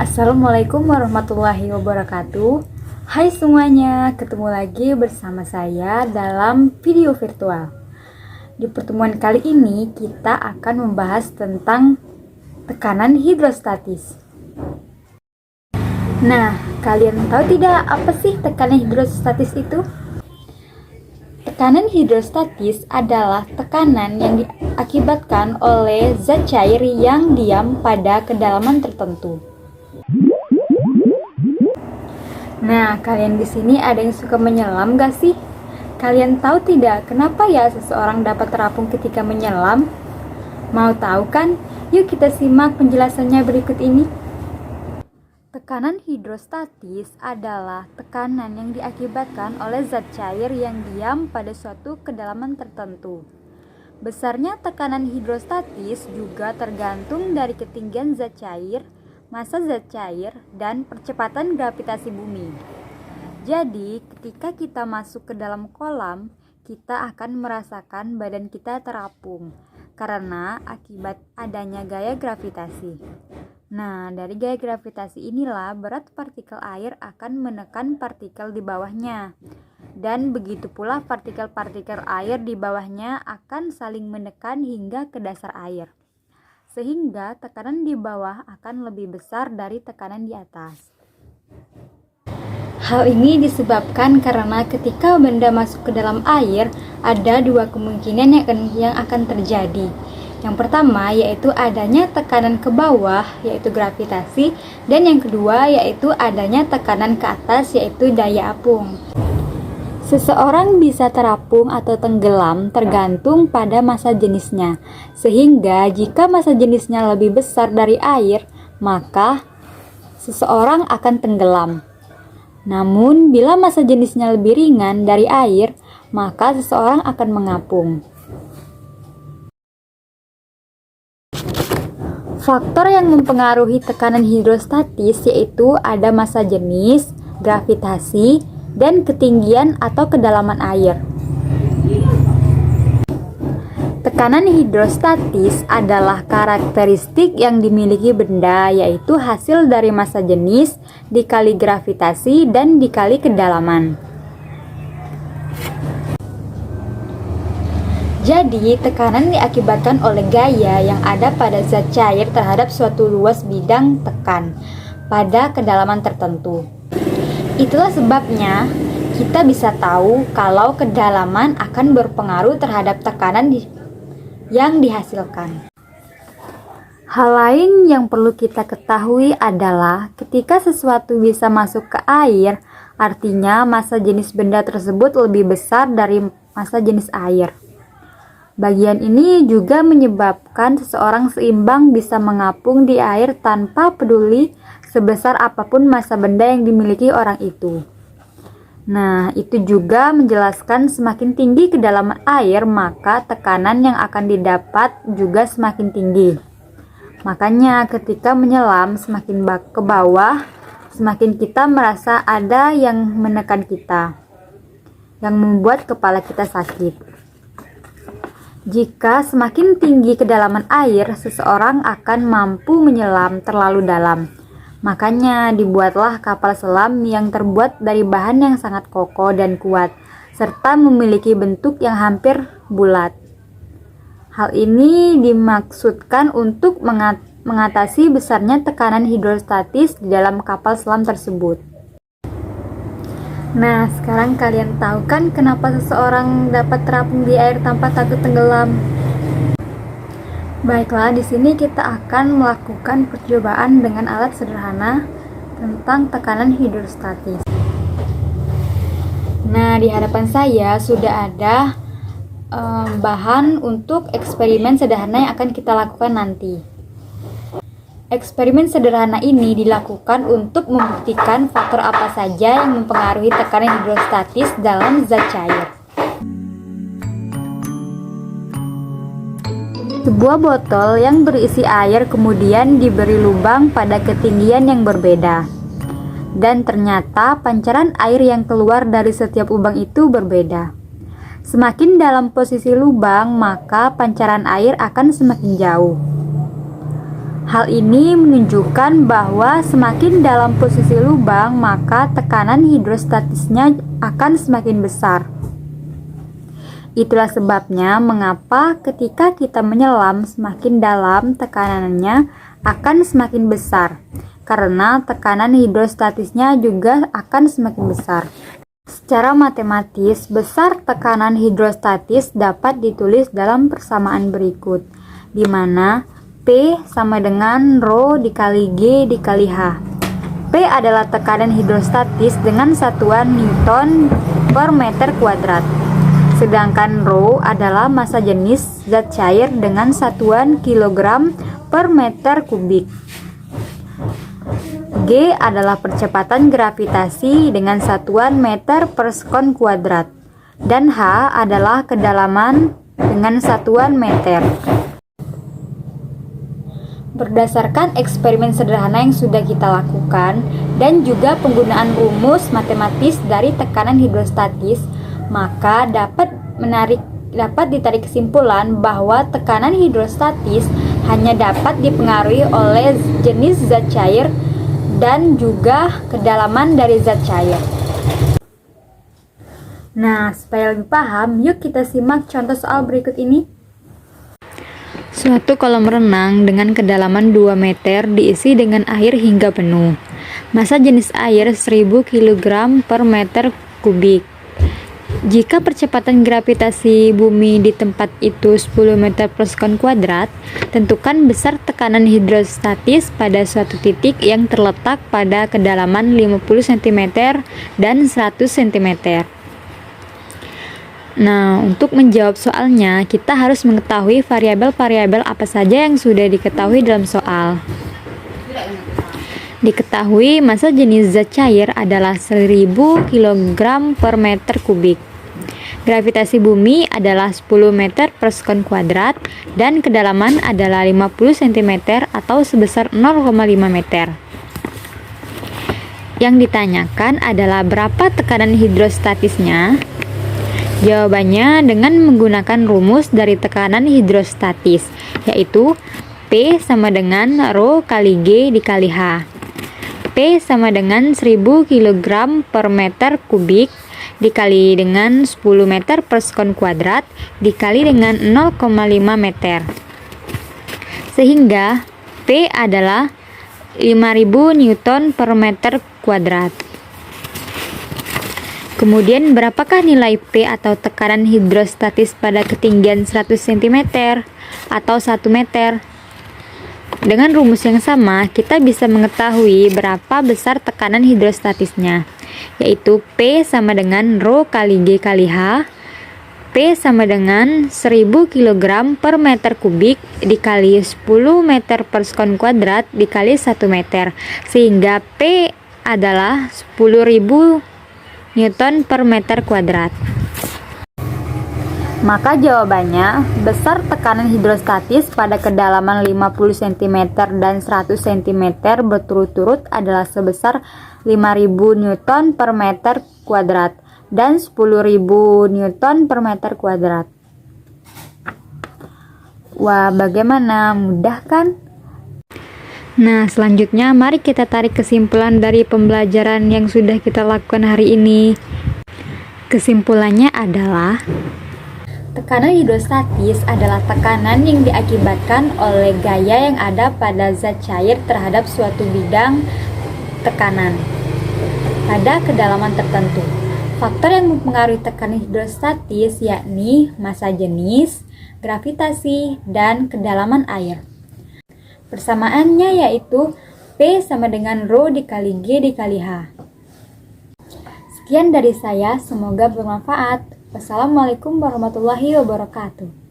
Assalamualaikum warahmatullahi wabarakatuh. Hai semuanya, ketemu lagi bersama saya dalam video virtual. Di pertemuan kali ini kita akan membahas tentang tekanan hidrostatis. Nah, kalian tahu tidak apa sih tekanan hidrostatis itu? Tekanan hidrostatis adalah tekanan yang diakibatkan oleh zat cair yang diam pada kedalaman tertentu. Nah, kalian di sini ada yang suka menyelam gak sih? Kalian tahu tidak kenapa ya seseorang dapat terapung ketika menyelam? Mau tahu kan? Yuk kita simak penjelasannya berikut ini. Tekanan hidrostatis adalah tekanan yang diakibatkan oleh zat cair yang diam pada suatu kedalaman tertentu. Besarnya tekanan hidrostatis juga tergantung dari ketinggian zat cair, massa zat cair, dan percepatan gravitasi bumi. Jadi, ketika kita masuk ke dalam kolam, kita akan merasakan badan kita terapung karena akibat adanya gaya gravitasi. Nah, dari gaya gravitasi inilah berat partikel air akan menekan partikel di bawahnya. Dan begitu pula partikel-partikel air di bawahnya akan saling menekan hingga ke dasar air, sehingga tekanan di bawah akan lebih besar dari tekanan di atas. Hal ini disebabkan karena ketika benda masuk ke dalam air, ada dua kemungkinan yang akan terjadi. Yang pertama yaitu adanya tekanan ke bawah, yaitu gravitasi, dan yang kedua yaitu adanya tekanan ke atas, yaitu daya apung. Seseorang bisa terapung atau tenggelam tergantung pada massa jenisnya, sehingga jika massa jenisnya lebih besar dari air, maka seseorang akan tenggelam. Namun, bila massa jenisnya lebih ringan dari air, maka seseorang akan mengapung. Faktor yang mempengaruhi tekanan hidrostatis yaitu ada massa jenis, gravitasi, dan ketinggian atau kedalaman air. Tekanan hidrostatis adalah karakteristik yang dimiliki benda, yaitu hasil dari massa jenis dikali gravitasi dan dikali kedalaman. Jadi, tekanan diakibatkan oleh gaya yang ada pada zat cair terhadap suatu luas bidang tekan pada kedalaman tertentu. Itulah sebabnya kita bisa tahu kalau kedalaman akan berpengaruh terhadap tekanan yang dihasilkan. Hal lain yang perlu kita ketahui adalah ketika sesuatu bisa masuk ke air, artinya massa jenis benda tersebut lebih besar dari massa jenis air. Bagian ini juga menyebabkan seseorang seimbang bisa mengapung di air tanpa peduli sebesar apapun massa benda yang dimiliki orang itu. Nah, itu juga menjelaskan semakin tinggi kedalaman air, maka tekanan yang akan didapat juga semakin tinggi. Makanya ketika menyelam semakin ke bawah, semakin kita merasa ada yang menekan kita, yang membuat kepala kita sakit. Jika semakin tinggi kedalaman air, seseorang akan mampu menyelam terlalu dalam. Makanya dibuatlah kapal selam yang terbuat dari bahan yang sangat kokoh dan kuat, serta memiliki bentuk yang hampir bulat. Hal ini dimaksudkan untuk mengatasi besarnya tekanan hidrostatis di dalam kapal selam tersebut. Nah, sekarang kalian tahu kan kenapa seseorang dapat terapung di air tanpa takut tenggelam? Baiklah, di sini kita akan melakukan percobaan dengan alat sederhana tentang tekanan hidrostatis. Nah, di hadapan saya sudah ada bahan untuk eksperimen sederhana yang akan kita lakukan nanti. Eksperimen sederhana ini dilakukan untuk membuktikan faktor apa saja yang mempengaruhi tekanan hidrostatis dalam zat cair. Sebuah botol yang berisi air kemudian diberi lubang pada ketinggian yang berbeda. Dan ternyata pancaran air yang keluar dari setiap lubang itu berbeda. Semakin dalam posisi lubang, maka pancaran air akan semakin jauh. Hal ini menunjukkan bahwa semakin dalam posisi lubang, maka tekanan hidrostatisnya akan semakin besar. Itulah sebabnya mengapa ketika kita menyelam semakin dalam, tekanannya akan semakin besar, karena tekanan hidrostatisnya juga akan semakin besar. Secara matematis, besar tekanan hidrostatis dapat ditulis dalam persamaan berikut, di mana P sama dengan Rho dikali G dikali H. P adalah tekanan hidrostatis dengan satuan Newton per meter kuadrat. Sedangkan Rho adalah massa jenis zat cair dengan satuan kilogram per meter kubik. G adalah percepatan gravitasi dengan satuan meter per sekon kuadrat. Dan H adalah kedalaman dengan satuan meter. Berdasarkan eksperimen sederhana yang sudah kita lakukan dan juga penggunaan rumus matematis dari tekanan hidrostatis, maka dapat ditarik kesimpulan bahwa tekanan hidrostatis hanya dapat dipengaruhi oleh jenis zat cair dan juga kedalaman dari zat cair. Nah, supaya lebih paham, yuk kita simak contoh soal berikut ini. Suatu kolam renang dengan kedalaman 2 meter diisi dengan air hingga penuh. Massa jenis air 1000 kg per meter kubik. Jika percepatan gravitasi bumi di tempat itu 10 meter per sekon kuadrat, tentukan besar tekanan hidrostatis pada suatu titik yang terletak pada kedalaman 50 cm dan 100 cm. Nah, untuk menjawab soalnya, kita harus mengetahui variabel-variabel apa saja yang sudah diketahui dalam soal. Diketahui massa jenis zat cair adalah 1000 kg per meter kubik. Gravitasi bumi adalah 10 meter per sekon kuadrat dan kedalaman adalah 50 cm atau sebesar 0,5 meter. Yang ditanyakan adalah berapa tekanan hidrostatisnya? Jawabannya dengan menggunakan rumus dari tekanan hidrostatis, yaitu P sama dengan Rho kali G dikali H. P sama dengan 1000 kg per meter kubik dikali dengan 10 meter per sekon kuadrat dikali dengan 0,5 meter. Sehingga P adalah 5000 Newton per meter kuadrat. Kemudian berapakah nilai P atau tekanan hidrostatis pada ketinggian 100 cm atau 1 meter? Dengan rumus yang sama, kita bisa mengetahui berapa besar tekanan hidrostatisnya, yaitu P sama dengan Rho kali G kali H. P sama dengan 1000 kg per meter kubik dikali 10 meter per sekon kuadrat dikali 1 meter, sehingga P adalah 10.000 Newton per meter kuadrat. Maka jawabannya, besar tekanan hidrostatis pada kedalaman 50 cm dan 100 cm berturut-turut adalah sebesar 5000 Newton per meter kuadrat dan 10.000 Newton per meter kuadrat. Wah, bagaimana? Mudah kan? Nah, selanjutnya mari kita tarik kesimpulan dari pembelajaran yang sudah kita lakukan hari ini. Kesimpulannya adalah tekanan hidrostatis adalah tekanan yang diakibatkan oleh gaya yang ada pada zat cair terhadap suatu bidang tekanan pada kedalaman tertentu. Faktor yang mempengaruhi tekanan hidrostatis yakni massa jenis, gravitasi, dan kedalaman air. Persamaannya yaitu P sama dengan Rho dikali G dikali H. Sekian dari saya, semoga bermanfaat. Wassalamualaikum warahmatullahi wabarakatuh.